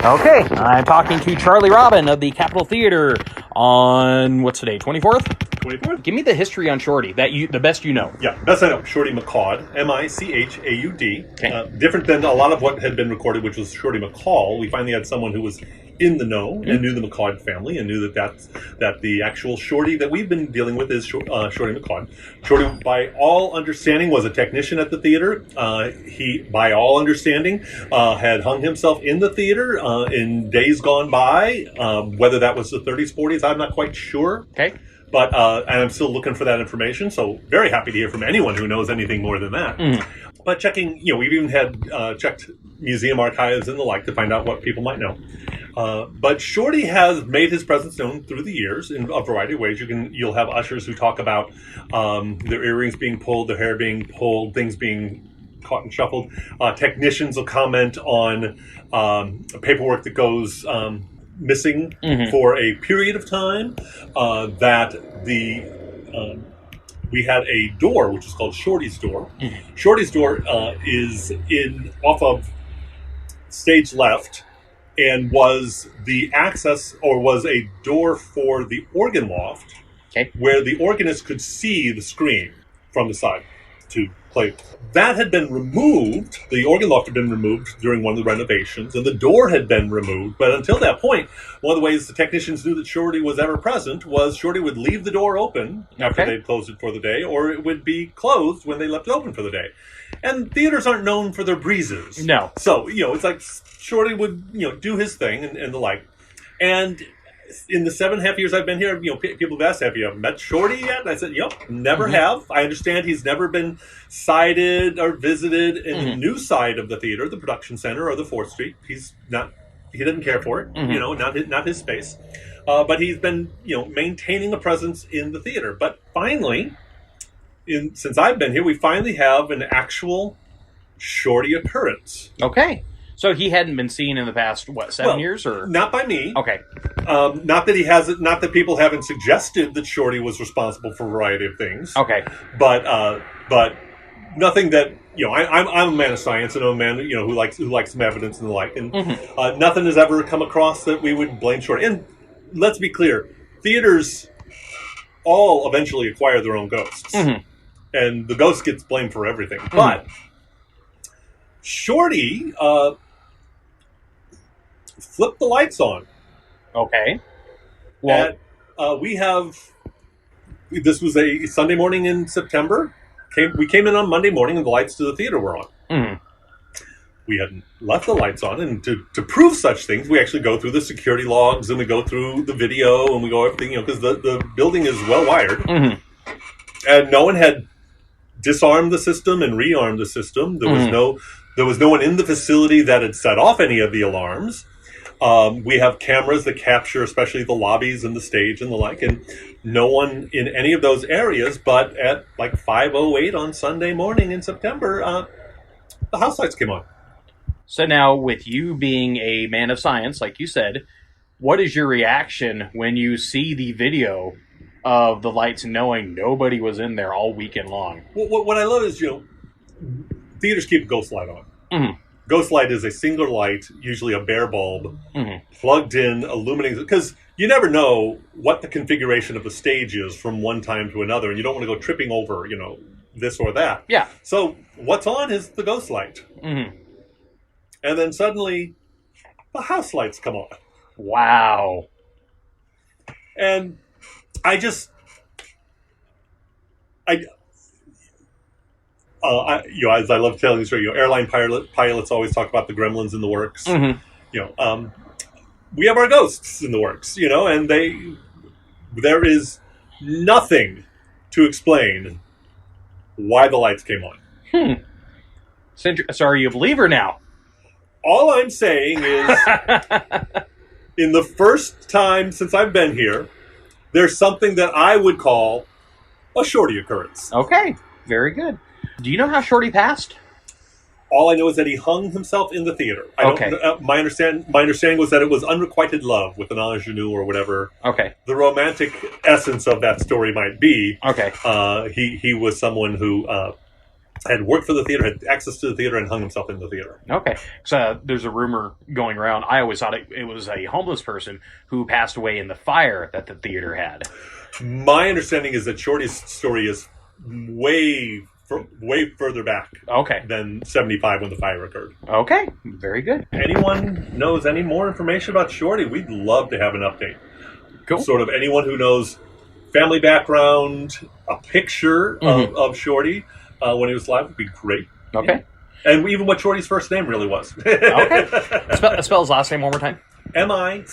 Okay, I'm talking to Charlie Robin of the Capitol Theater on, what's today, 24th? 24th? Give me the history on Shorty, the best you know. Yeah, best I know. Shorty McCaud, M-I-C-H-A-U-D. Okay. Different than a lot of what had been recorded, which was Shorty McCall. We finally had someone who was in the know and knew the McCaud family and knew that the actual Shorty that we've been dealing with is Shorty McCaud. Shorty, by all understanding, was a technician at the theater. He, by all understanding, had hung himself in the theater in days gone by. Whether that was the 30s, 40s, I'm not quite sure. Okay. But and I'm still looking for that information, so very happy to hear from anyone who knows anything more than that. But checking, we've even had checked museum archives and the like to find out what people might know. But Shorty has made his presence known through the years in a variety of ways. You'll have ushers who talk about their earrings being pulled, their hair being pulled, things being caught and shuffled. Technicians will comment on paperwork that goes missing for a period of time. We had a door, which is called Shorty's door. Shorty's door is off of stage left, and was the access, or was a door for the organ loft, where the organist could see the screen from the side to play. That had been removed. The organ loft had been removed during one of the renovations, and the door had been removed. But until that point, one of the ways the technicians knew that Shorty was ever present was Shorty would leave the door open after they'd closed it for the day, or it would be closed when they left it open for the day. And theaters aren't known for their breezes. No. So, it's like Shorty would, do his thing and the like. And in the 7.5 years I've been here, people have asked, have you met Shorty yet? And I said, yep, never have. I understand he's never been sighted or visited in the new side of the theater, the production center or the 4th Street. He doesn't care for it, not his space. But he's been, maintaining a presence in the theater. But finally, since I've been here, we finally have an actual Shorty occurrence. Okay. So he hadn't been seen in the past, 7 years? Or not by me. Okay. Not that he hasn't. Not that people haven't suggested that Shorty was responsible for a variety of things. Okay. But nothing that I'm a man of science and I'm a man who likes some evidence and the like, and nothing has ever come across that we would blame Shorty. And let's be clear, theaters all eventually acquire their own ghosts, and the ghost gets blamed for everything. But Shorty flipped the lights on. Okay. Well, this was a Sunday morning in September. We came in on Monday morning and the lights to the theater were on. We hadn't left the lights on, and to prove such things, we actually go through the security logs and we go through the video and we go everything, because the building is well wired, and no one had disarmed the system and rearmed the system. There was no one in the facility that had set off any of the alarms. We have cameras that capture especially the lobbies and the stage and the like, and no one in any of those areas. But at like 5:08 on Sunday morning in September, the house lights came on. So now, with you being a man of science, like you said, what is your reaction when you see the video of the lights, knowing nobody was in there all weekend long? What I love is, theaters keep a ghost light on. Ghost light is a single light, usually a bare bulb, plugged in, illuminating, because you never know what the configuration of the stage is from one time to another, and you don't want to go tripping over, this or that. Yeah. So what's on is the ghost light. And then suddenly, the house lights come on. Wow. And as I love telling the story, airline pilots always talk about the gremlins in the works. We have our ghosts in the works, and there is nothing to explain why the lights came on. So are you a believer now? All I'm saying is, in the first time since I've been here, there's something that I would call a Shorty occurrence. Okay, very good. Do you know how Shorty passed? All I know is that he hung himself in the theater. My understanding was that it was unrequited love with an ingenue or whatever. Okay. The romantic essence of that story might be. Okay. He was someone who had worked for the theater, had access to the theater, and hung himself in the theater. Okay. So there's a rumor going around. I always thought it was a homeless person who passed away in the fire that the theater had. My understanding is that Shorty's story is way further back than 75 when the fire occurred. Okay. Very good. Anyone knows any more information about Shorty? We'd love to have an update. Cool. Sort of anyone who knows family background, a picture of Shorty when he was alive would be great. Okay. And even what Shorty's first name really was. Okay. Spell his last name one more time. Michaud.